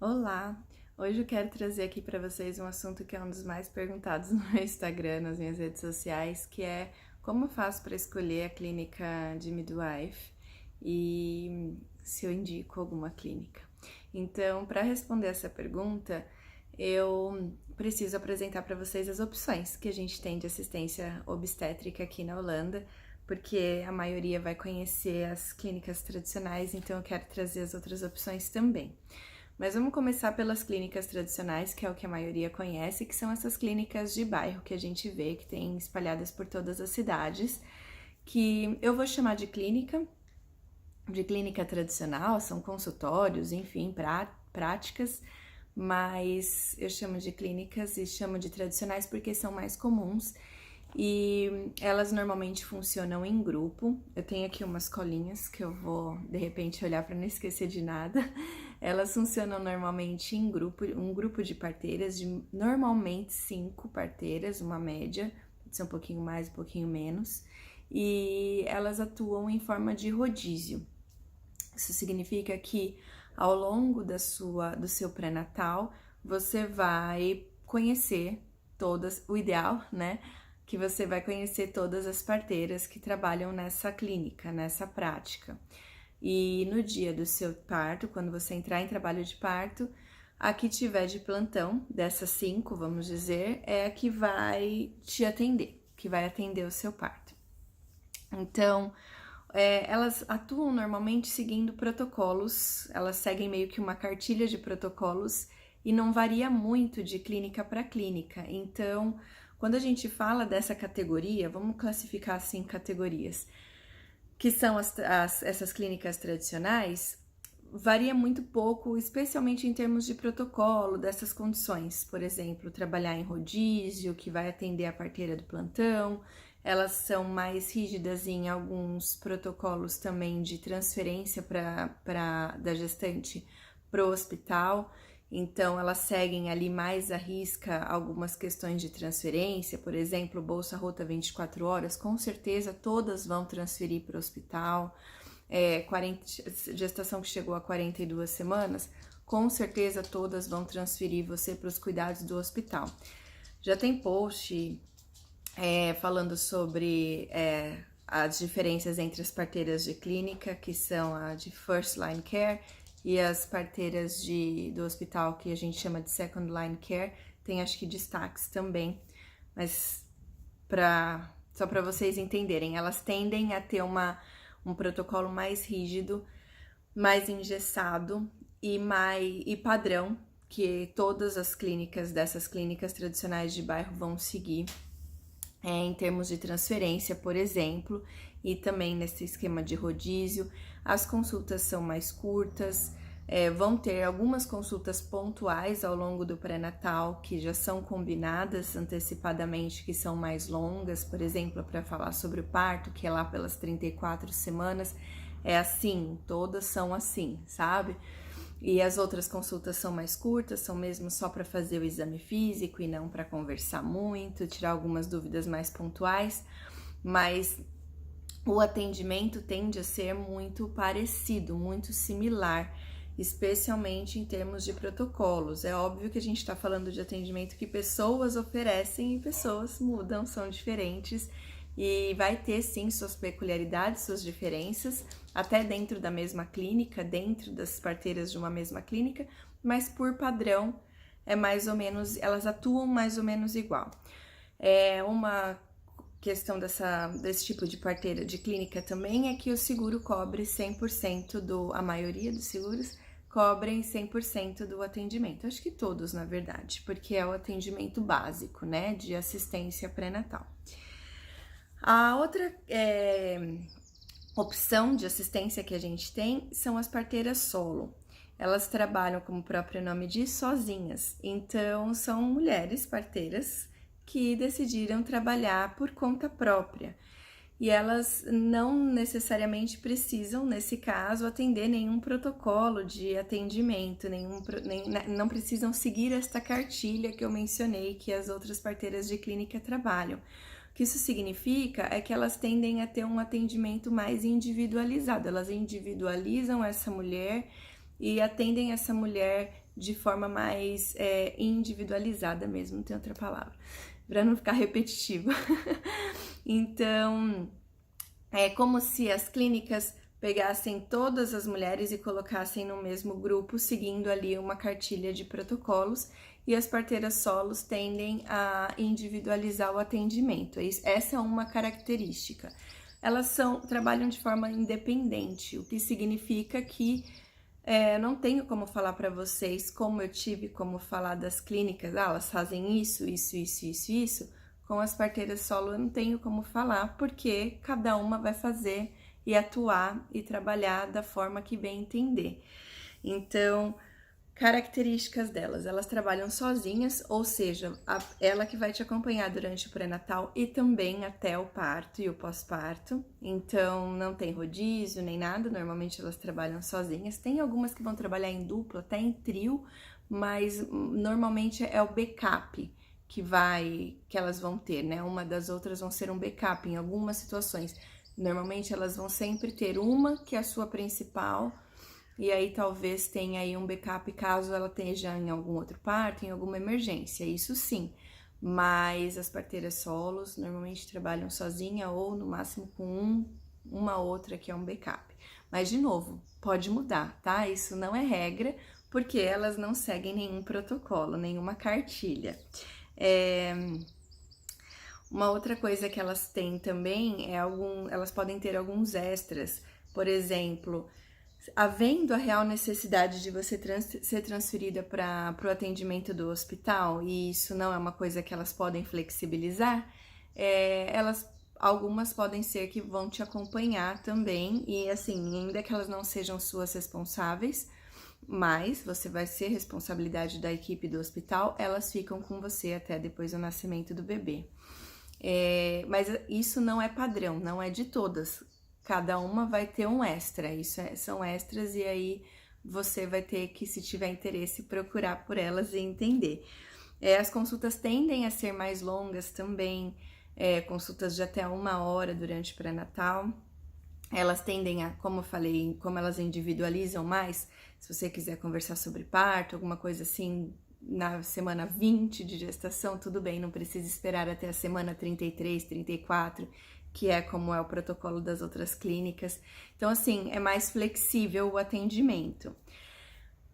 Olá! Hoje eu quero trazer aqui para vocês um assunto que é um dos mais perguntados no meu Instagram, nas minhas redes sociais, que é como eu faço para escolher a clínica de midwife e se eu indico alguma clínica. Então, para responder essa pergunta, eu preciso apresentar para vocês as opções que a gente tem de assistência obstétrica aqui na Holanda, porque a maioria vai conhecer as clínicas tradicionais, então eu quero trazer as outras opções também. Mas vamos começar pelas clínicas tradicionais, que é o que a maioria conhece, que são essas clínicas de bairro que a gente vê, que tem espalhadas por todas as cidades, que eu vou chamar de clínica tradicional, são consultórios, enfim, práticas, mas eu chamo de clínicas e chamo de tradicionais porque são mais comuns e elas normalmente funcionam em grupo. Eu tenho aqui umas colinhas que eu vou de repente olhar para não esquecer de nada. Elas funcionam normalmente em grupo, um grupo de parteiras, de normalmente 5 parteiras, uma média, pode ser um pouquinho mais, um pouquinho menos, e elas atuam em forma de rodízio. Isso significa que ao longo do seu pré-natal, você vai conhecer todas, o ideal, né? Que você vai conhecer todas as parteiras que trabalham nessa clínica, nessa prática. E no dia do seu parto, quando você entrar em trabalho de parto, a que tiver de plantão, dessas 5, vamos dizer, é a que vai te atender, que vai atender o seu parto. Então, elas atuam normalmente seguindo protocolos, elas seguem meio que uma cartilha de protocolos e não varia muito de clínica para clínica. Então, quando a gente fala dessa categoria, vamos classificar assim categorias, que são essas clínicas tradicionais, varia muito pouco, especialmente em termos de protocolo dessas condições. Por exemplo, trabalhar em rodízio, que vai atender a parteira do plantão. Elas são mais rígidas em alguns protocolos também de transferência da gestante para o hospital. Então, elas seguem ali mais à risca algumas questões de transferência, por exemplo, bolsa rota 24 horas, com certeza todas vão transferir para o hospital. 40, gestação que chegou a 42 semanas, com certeza todas vão transferir você para os cuidados do hospital. Já tem post falando sobre as diferenças entre as parteiras de clínica, que são a de First Line Care, e as parteiras do hospital, que a gente chama de Second Line Care. Tem acho que destaques também, mas só para vocês entenderem, elas tendem a ter um protocolo mais rígido, mais engessado e padrão, que todas as clínicas dessas clínicas tradicionais de bairro vão seguir. Em termos de transferência, por exemplo, e também nesse esquema de rodízio, as consultas são mais curtas, vão ter algumas consultas pontuais ao longo do pré-natal, que já são combinadas antecipadamente, que são mais longas, por exemplo, para falar sobre o parto, que é lá pelas 34 semanas, é assim, todas são assim, sabe? E as outras consultas são mais curtas, são mesmo só para fazer o exame físico e não para conversar muito, tirar algumas dúvidas mais pontuais, mas o atendimento tende a ser muito parecido, muito similar, especialmente em termos de protocolos. É óbvio que a gente está falando de atendimento que pessoas oferecem e pessoas mudam, são diferentes, e vai ter sim suas peculiaridades, suas diferenças, até dentro da mesma clínica, dentro das parteiras de uma mesma clínica, mas por padrão é mais ou menos, elas atuam mais ou menos igual. Uma questão desse tipo de parteira de clínica também é que o seguro cobre 100% a maioria dos seguros cobrem 100% do atendimento. Acho que todos, na verdade, porque é o atendimento básico, né, de assistência pré-natal. A outra opção de assistência que a gente tem são as parteiras solo. Elas trabalham, como o próprio nome diz, sozinhas. Então, são mulheres parteiras que decidiram trabalhar por conta própria. E elas não necessariamente precisam, nesse caso, atender nenhum protocolo de atendimento, não precisam seguir esta cartilha que eu mencionei que as outras parteiras de clínica trabalham. O que isso significa é que elas tendem a ter um atendimento mais individualizado, elas individualizam essa mulher e atendem essa mulher de forma mais individualizada mesmo, não tem outra palavra, para não ficar repetitivo. Então, é como se as clínicas pegassem todas as mulheres e colocassem no mesmo grupo, seguindo ali uma cartilha de protocolos, e as parteiras solos tendem a individualizar o atendimento. Essa é uma característica. Elas trabalham de forma independente, o que significa que não tenho como falar para vocês como eu tive como falar das clínicas, elas fazem isso, isso, isso, isso, isso. Com as parteiras solo eu não tenho como falar, porque cada uma vai fazer e atuar e trabalhar da forma que bem entender. Então, características delas, elas trabalham sozinhas, ou seja, ela que vai te acompanhar durante o pré-natal e também até o parto e o pós-parto. Então, não tem rodízio nem nada, normalmente elas trabalham sozinhas. Tem algumas que vão trabalhar em dupla, até em trio, mas normalmente é o backup que elas vão ter, né? Uma das outras vão ser um backup em algumas situações. Normalmente elas vão sempre ter uma que é a sua principal, e aí talvez tenha aí um backup caso ela esteja em algum outro parto, em alguma emergência, isso sim. Mas as parteiras solos normalmente trabalham sozinha ou no máximo com uma outra que é um backup. Mas de novo, pode mudar, tá? Isso não é regra, porque elas não seguem nenhum protocolo, nenhuma cartilha. Uma outra coisa que elas têm também elas podem ter alguns extras, por exemplo, havendo a real necessidade de você ser transferida para o atendimento do hospital, e isso não é uma coisa que elas podem flexibilizar, algumas podem ser que vão te acompanhar também, e assim, ainda que elas não sejam suas responsáveis, mas você vai ser responsabilidade da equipe do hospital, elas ficam com você até depois do nascimento do bebê. Mas isso não é padrão, não é de todas. Cada uma vai ter um extra, são extras, e aí você vai ter que, se tiver interesse, procurar por elas e entender. As consultas tendem a ser mais longas também, consultas de até 1 hora durante o pré-natal. Elas tendem a, como eu falei, como elas individualizam mais, se você quiser conversar sobre parto, alguma coisa assim, na semana 20 de gestação, tudo bem, não precisa esperar até a semana 33, 34, que é como é o protocolo das outras clínicas. Então, assim, é mais flexível o atendimento.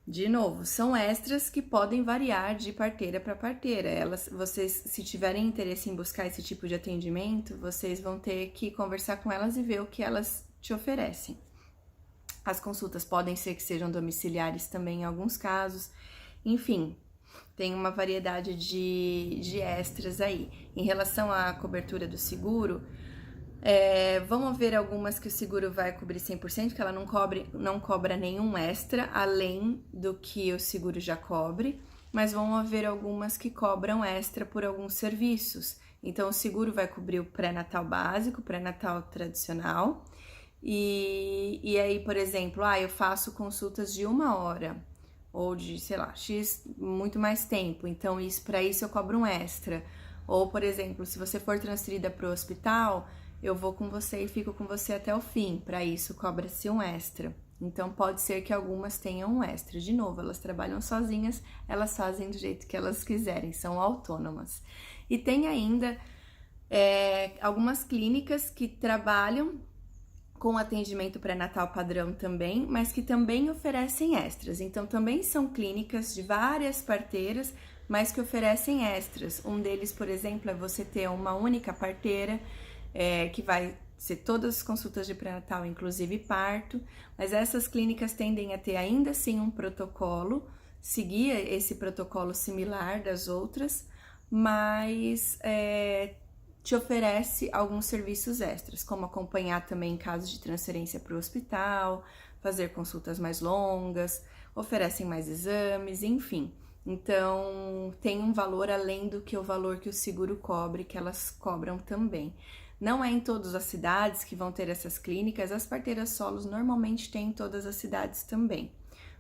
De novo, são extras que podem variar de parteira para parteira. Vocês, se tiverem interesse em buscar esse tipo de atendimento, vocês vão ter que conversar com elas e ver o que elas te oferecem. As consultas podem ser que sejam domiciliares também em alguns casos. Enfim, tem uma variedade de extras aí. Em relação à cobertura do seguro, vamos ver algumas que o seguro vai cobrir 100%, que ela não cobra nenhum extra, além do que o seguro já cobre, mas vão haver algumas que cobram extra por alguns serviços. Então, o seguro vai cobrir o pré-natal básico, o pré-natal tradicional, e aí, por exemplo, eu faço consultas de 1 hora, ou de, sei lá, X muito mais tempo, então para isso eu cobro um extra. Ou, por exemplo, se você for transferida para o hospital, eu vou com você e fico com você até o fim, para isso cobra-se um extra. Então pode ser que algumas tenham um extra. De novo, elas trabalham sozinhas, elas fazem do jeito que elas quiserem, são autônomas. E tem ainda algumas clínicas que trabalham com atendimento pré-natal padrão também, mas que também oferecem extras. Então, também são clínicas de várias parteiras, mas que oferecem extras. Um deles, por exemplo, é você ter uma única parteira, que vai ser todas as consultas de pré-natal, inclusive parto, mas essas clínicas tendem a ter ainda assim um protocolo, seguir esse protocolo similar das outras, mas te oferece alguns serviços extras, como acompanhar também em casos de transferência para o hospital, fazer consultas mais longas, oferecem mais exames, enfim. Então, tem um valor além do que o valor que o seguro cobre, que elas cobram também. Não é em todas as cidades que vão ter essas clínicas, as parteiras solos normalmente têm em todas as cidades também.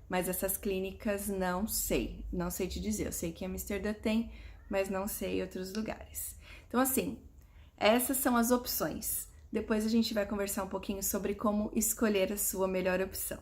Mas essas clínicas não sei te dizer. Eu sei que Amsterdã tem, mas não sei outros lugares. Então, assim, essas são as opções. Depois a gente vai conversar um pouquinho sobre como escolher a sua melhor opção.